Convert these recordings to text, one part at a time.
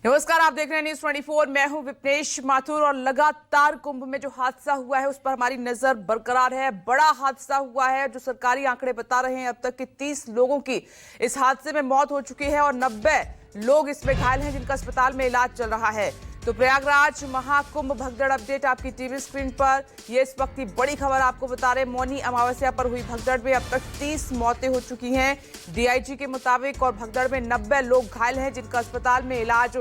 नमस्कार, आप देख रहे हैं न्यूज 24। मैं हूं विपनेश माथुर और लगातार कुंभ में जो हादसा हुआ है उस पर हमारी नजर बरकरार है। बड़ा हादसा हुआ है। जो सरकारी आंकड़े बता रहे हैं अब तक के 30 लोगों की इस हादसे में मौत हो चुकी है और 90 लोग इसमें घायल हैं जिनका अस्पताल में इलाज चल रहा है। तो प्रयागराज महाकुंभ भगदड़ अपडेट आपकी टीवी स्क्रीन पर। ये इस वक्त की बड़ी खबर आपको बता रहे हैं। मौनी अमावस्या पर हुई भगदड़ में अब तक 30 मौतें हो चुकी हैं डीआईजी के मुताबिक और भगदड़ में 90 लोग घायल हैं जिनका अस्पताल में इलाज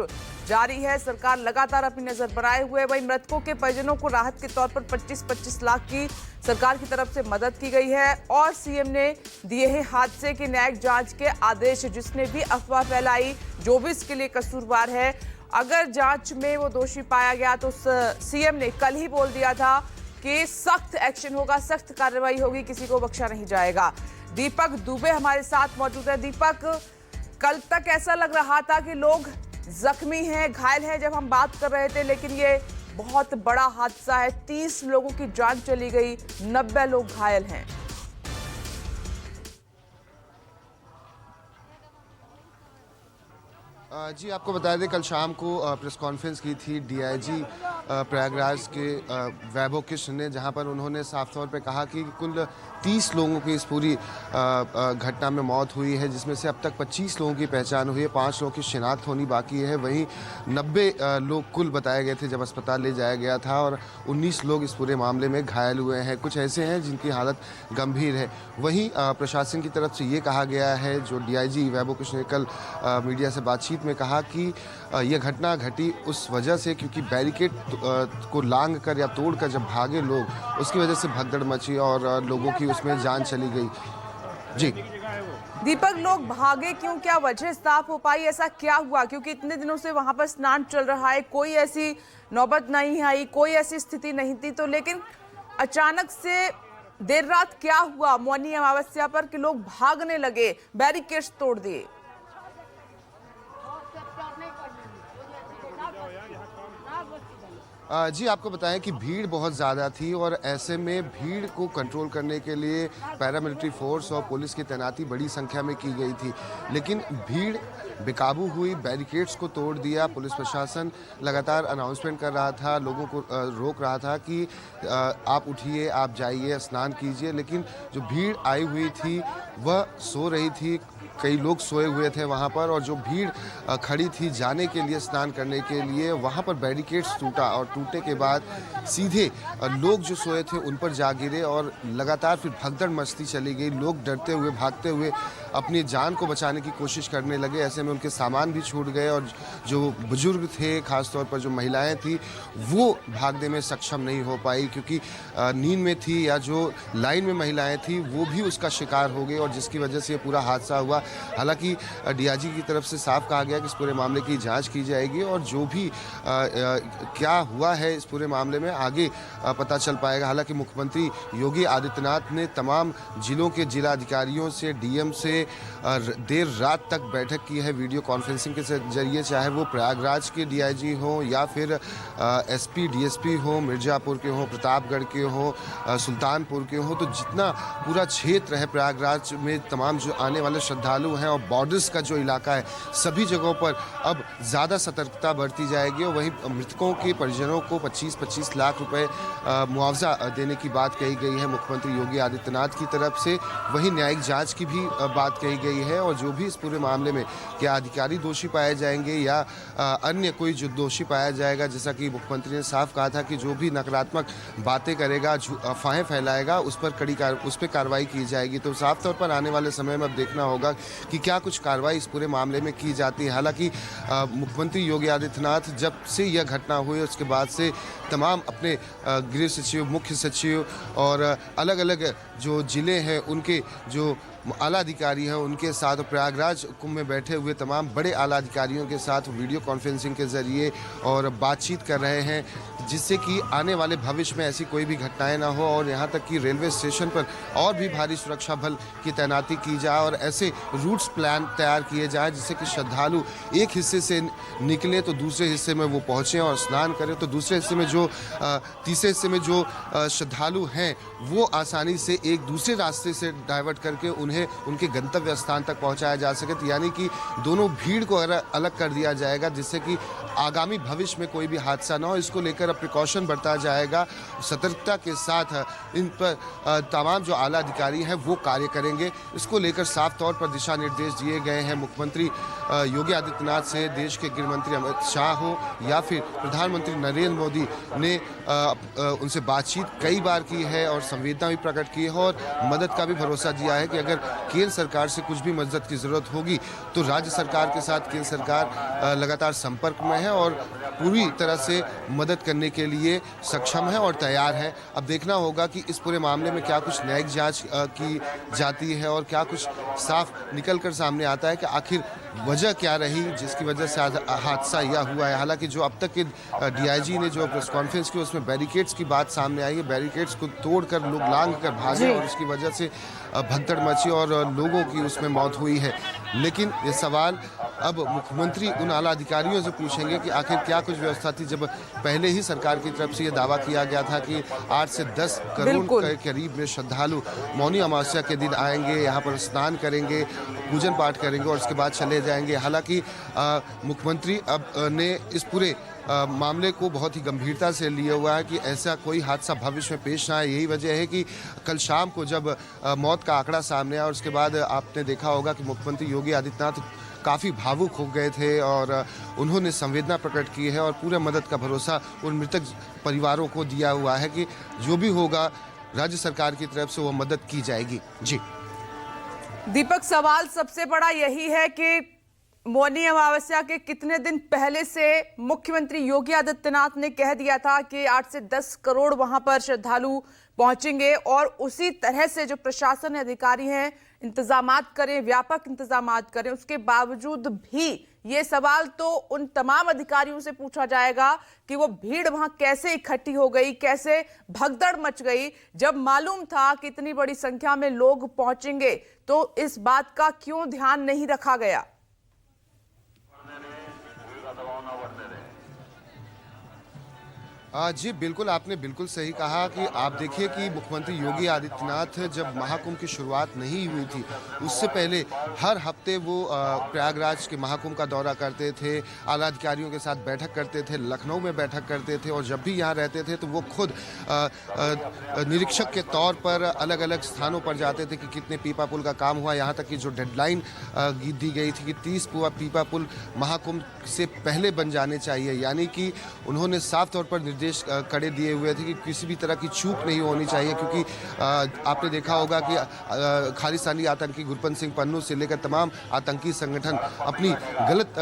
जारी है। सरकार लगातार अपनी नजर बनाए हुए। वहीं मृतकों के परिजनों को राहत के तौर पर 25-25 लाख की सरकार की तरफ से मदद की गई है और सीएम ने दिए हैं हादसे की न्यायिक जांच के आदेश। जिसने भी अफवाह फैलाई, जो भी इसके लिए कसूरवार है, अगर जांच में वो दोषी पाया गया तो सीएम ने कल ही बोल दिया था कि सख्त एक्शन होगा, सख्त कार्रवाई होगी, किसी को बख्शा नहीं जाएगा। दीपक दुबे हमारे साथ मौजूद है। दीपक, कल तक ऐसा लग रहा था कि लोग जख्मी हैं, घायल हैं जब हम बात कर रहे थे, लेकिन ये बहुत बड़ा हादसा है। 30 लोगों की जान चली गई, 90 लोग घायल हैं। जी, आपको बता दें कल शाम को प्रेस कॉन्फ्रेंस की थी डीआईजी प्रयागराज के वैभव कृष्ण ने, जहां पर उन्होंने साफ तौर पे कहा कि कुल 30 लोगों की इस पूरी घटना में मौत हुई है, जिसमें से अब तक 25 लोगों की पहचान हुई है, 5 लोगों की शिनाख्त होनी बाकी है। वहीं 90 लोग कुल बताए गए थे जब अस्पताल ले जाया गया था और 19 लोग इस पूरे मामले में घायल हुए हैं। कुछ ऐसे हैं जिनकी हालत गंभीर है। वहीं प्रशासन की तरफ से ये कहा गया है, जो डीआईजी वैभव कृष्ण ने कल मीडिया से बातचीत में कहा कि यह घटना घटी उस वजह से क्योंकि बैरिकेड को लांग कर या तोड़ कर जब भागे लोग, उसकी वजह से भगदड़ मची और लोगों की उसमें जान चली गई। जी दीपक, लोग भागे क्यों, क्या वजह साफ हो पाई? ऐसा क्या हुआ? क्योंकि इतने दिनों से वहां पर स्नान चल रहा है, कोई ऐसी नौबत नहीं आई, कोई ऐसी स्थिति नहीं थी, तो लेकिन अचानक से देर रात क्या हुआ मौनी अमावस्या पर कि लोग भागने लगे, बैरिकेड्स तोड़ दिए? जी, आपको बताएं कि भीड़ बहुत ज़्यादा थी और ऐसे में भीड़ को कंट्रोल करने के लिए पैरामिलिट्री फोर्स और पुलिस की तैनाती बड़ी संख्या में की गई थी, लेकिन भीड़ बेकाबू हुई, बैरिकेड्स को तोड़ दिया। पुलिस प्रशासन लगातार अनाउंसमेंट कर रहा था, लोगों को रोक रहा था कि आप उठिए, आप जाइए, स्नान कीजिए, लेकिन जो भीड़ आई हुई थी वह सो रही थी। कई लोग सोए हुए थे वहाँ पर और जो भीड़ खड़ी थी जाने के लिए, स्नान करने के लिए, वहाँ पर बैरिकेड्स टूटा और टूटने के बाद सीधे लोग जो सोए थे उन पर जा गिरे और लगातार फिर भगदड़ मचती चली गई। लोग डरते हुए, भागते हुए अपनी जान को बचाने की कोशिश करने लगे। ऐसे में उनके सामान भी छूट गए और जो बुजुर्ग थे, खासतौर पर जो महिलाएं थी, वो भागने में सक्षम नहीं हो पाई क्योंकि नींद में थी, या जो लाइन में महिलाएं थी वो भी उसका शिकार हो गई और जिसकी वजह से पूरा हादसा हुआ। हालांकि डीआईजी की तरफ से साफ कहा गया कि इस पूरे मामले की जांच की जाएगी और जो भी क्या हुआ है इस पूरे मामले में आगे पता चल पाएगा। हालांकि मुख्यमंत्री योगी आदित्यनाथ ने तमाम जिलों के जिला अधिकारियों से, डीएम से देर रात तक बैठक की है वीडियो कॉन्फ्रेंसिंग के जरिए, चाहे वो प्रयागराज के डीआईजी हो या फिर एसपी, डीएसपी हो, मिर्जापुर के हो, प्रतापगढ़ के हो, सुल्तानपुर के हो, तो जितना पूरा क्षेत्र है प्रयागराज में, तमाम जो आने वाले श्रद्धालु हैं और बॉर्डर्स का जो इलाका है, सभी जगहों पर अब ज़्यादा सतर्कता बरती जाएगी और वहीं मृतकों के परिजनों को 25-25 लाख रुपए मुआवजा देने की बात कही गई है मुख्यमंत्री योगी आदित्यनाथ की तरफ से। वहीं न्यायिक जांच की भी बात कही गई है और जो भी इस पूरे मामले में क्या अधिकारी दोषी पाए जाएंगे या अन्य कोई जो दोषी पाया जाएगा, जैसा कि मुख्यमंत्री ने साफ कहा था कि जो भी नकारात्मक बातें करेगा, अफवाहें फैलाएगा, उस पर कार्रवाई की जाएगी। तो साफ तौर पर आने वाले समय में अब देखना होगा कि क्या कुछ कार्रवाई इस पूरे मामले में की जाती है। हालांकि मुख्यमंत्री योगी आदित्यनाथ जब से यह घटना हुई उसके बाद से तमाम अपने गृह सचिव, मुख्य सचिव और अलग अलग जो जिले हैं उनके जो आला अधिकारी हैं उनके साथ, प्रयागराज कुंभ में बैठे हुए तमाम बड़े आला अधिकारियों के साथ वीडियो कॉन्फ्रेंसिंग के जरिए और बातचीत कर रहे हैं, जिससे कि आने वाले भविष्य में ऐसी कोई भी घटनाएं ना हो और यहाँ तक कि रेलवे स्टेशन पर और भी भारी सुरक्षा बल की तैनाती की जाए और ऐसे रूट्स प्लान तैयार किए जाए जिससे कि श्रद्धालु एक हिस्से से निकले तो दूसरे हिस्से में वो पहुँचें और स्नान करें, तो दूसरे हिस्से में जो तीसरे हिस्से में जो श्रद्धालु हैं वो आसानी से एक दूसरे रास्ते से डाइवर्ट करके उन्हें उन्हें उनके गंतव्य स्थान तक पहुंचाया जा सके। तो यानी कि दोनों भीड़ को अगर अलग कर दिया जाएगा जिससे कि आगामी भविष्य में कोई भी हादसा ना हो, इसको लेकर अब प्रिकॉशन बरता जाएगा। सतर्कता के साथ इन पर तमाम जो आला अधिकारी हैं वो कार्य करेंगे। इसको लेकर साफ तौर पर दिशा निर्देश दिए गए हैं मुख्यमंत्री योगी आदित्यनाथ से। देश के गृह मंत्री अमित शाह हो या फिर प्रधानमंत्री नरेंद्र मोदी ने उनसे बातचीत कई बार की है और संवेदना भी प्रकट की है और मदद का भी भरोसा दिया है कि अगर केंद्र सरकार से कुछ भी मदद की जरूरत होगी तो राज्य सरकार के साथ केंद्र सरकार लगातार संपर्क में है और पूरी तरह से मदद करने के लिए सक्षम है और तैयार है। अब देखना होगा कि इस पूरे मामले में क्या कुछ न्यायिक जांच की जाती है और क्या कुछ साफ निकल कर सामने आता है कि आखिर वजह क्या रही जिसकी वजह से हादसा यह हुआ है। हालांकि जो अब तक के डीआईजी ने जो प्रेस कॉन्फ्रेंस की उसमें बैरिकेड्स की बात सामने आई है, बैरिकेड्स को तोड़कर लोग लांघ कर भागे और उसकी वजह से भगदड़ मची और लोगों की उसमें मौत हुई है। लेकिन ये सवाल अब मुख्यमंत्री उन आला अधिकारियों से पूछेंगे कि आखिर क्या कुछ व्यवस्था थी, जब पहले ही सरकार की तरफ से ये दावा किया गया था कि 8 से 10 करोड़ के करीब में श्रद्धालु मौनी अमावस्या के दिन आएंगे, यहाँ पर स्नान करेंगे, पूजन पाठ करेंगे और उसके बाद चले जाएंगे। हालांकि मुख्यमंत्री अब ने इस पूरे मामले को बहुत ही गंभीरता से लिया हुआ है कि ऐसा कोई हादसा भविष्य में पेश ना आए। यही वजह है कि कल शाम को जब मौत का आंकड़ा सामने आया और उसके बाद आपने देखा होगा कि मुख्यमंत्री योगी आदित्यनाथ काफ़ी भावुक हो गए थे और उन्होंने संवेदना प्रकट की है और पूरे मदद का भरोसा उन मृतक परिवारों को दिया हुआ है कि जो भी होगा राज्य सरकार की तरफ से वो मदद की जाएगी। जी दीपक, सवाल सबसे बड़ा यही है कि मौनी अमावस्या के कितने दिन पहले से मुख्यमंत्री योगी आदित्यनाथ ने कह दिया था कि 8 से 10 करोड़ वहां पर श्रद्धालु पहुंचेंगे और उसी तरह से जो प्रशासन अधिकारी हैं इंतजामात करें, व्यापक इंतजामात करें। उसके बावजूद भी ये सवाल तो उन तमाम अधिकारियों से पूछा जाएगा कि वो भीड़ वहां कैसे इकट्ठी हो गई, कैसे भगदड़ मच गई। जब मालूम था कि इतनी बड़ी संख्या में लोग पहुंचेंगे तो इस बात का क्यों ध्यान नहीं रखा गया? जी बिल्कुल, आपने बिल्कुल सही कहा कि आप देखिए कि मुख्यमंत्री योगी आदित्यनाथ जब महाकुंभ की शुरुआत नहीं हुई थी उससे पहले हर हफ्ते वो प्रयागराज के महाकुंभ का दौरा करते थे, आला अधिकारियों के साथ बैठक करते थे, लखनऊ में बैठक करते थे और जब भी यहाँ रहते थे तो वो खुद निरीक्षक के तौर पर अलग अलग स्थानों पर जाते थे कि कितने पीपा पुल का काम हुआ। यहाँ तक कि जो डेडलाइन दी गई थी कि 30 पीपा पुल महाकुंभ से पहले बन जाने चाहिए, यानी कि उन्होंने साफ तौर पर निर्देश कड़े दिए हुए थे कि किसी भी तरह की चूक नहीं होनी चाहिए। क्योंकि आपने देखा होगा कि खालिस्तानी आतंकी गुरपंत सिंह पन्नू से लेकर तमाम आतंकी संगठन अपनी गलत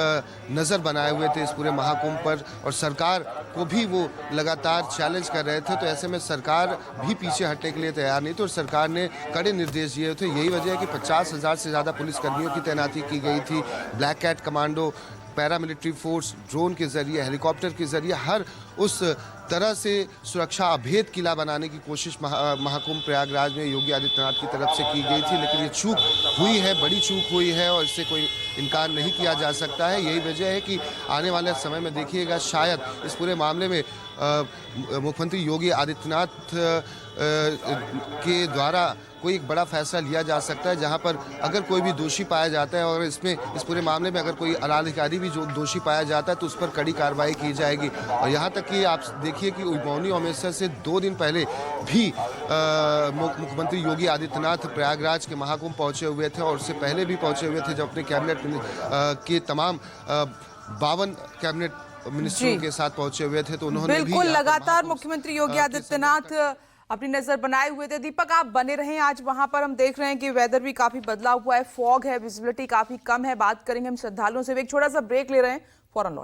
नज़र बनाए हुए थे इस पूरे महाकुंभ पर और सरकार को भी वो लगातार चैलेंज कर रहे थे। तो ऐसे में सरकार भी पीछे हटने के लिए तैयार नहीं थी और सरकार ने कड़े निर्देश दिए थे। यही वजह है कि 50,000 से ज़्यादा पुलिसकर्मियों की तैनाती की गई थी। Black cat commando, paramilitary force, drone के जरिए, हेलीकॉप्टर के जरिए हर उस तरह से सुरक्षा अभेद किला बनाने की कोशिश महाकुंभ प्रयागराज में योगी आदित्यनाथ की तरफ से की गई थी। लेकिन ये चूक हुई है, बड़ी चूक हुई है और इससे कोई इनकार नहीं किया जा सकता है। यही वजह है कि आने वाले समय में देखिएगा शायद इस पूरे मामले में मुख्यमंत्री योगी आदित्यनाथ के द्वारा कोई एक बड़ा फैसला लिया जा सकता है, जहां पर अगर कोई भी दोषी पाया जाता है और इस पूरे मामले में अगर कोई आला अधिकारी भी जो दोषी पाया जाता है तो उस पर कड़ी कार्रवाई की जाएगी। और यहाँ तक कि आप देखिए कि मौनी अमावस्या से 2 दिन पहले भी मुख्यमंत्री योगी आदित्यनाथ प्रयागराज के महाकुंभ पहुंचे हुए थे और उससे पहले भी पहुंचे हुए थे जब अपने कैबिनेट के तमाम 52 कैबिनेट मिनिस्टरों के साथ पहुंचे हुए थे। तो उन्होंने बिल्कुल लगातार मुख्यमंत्री योगी आदित्यनाथ अपनी नजर बनाए हुए थे। दीपक, आप बने रहें। आज वहां पर हम देख रहे हैं कि वेदर भी काफी बदला हुआ है, फॉग है, विजिबिलिटी काफी कम है। बात करेंगे हम श्रद्धालुओं से। एक छोटा सा ब्रेक ले रहे हैं, फौरन लौट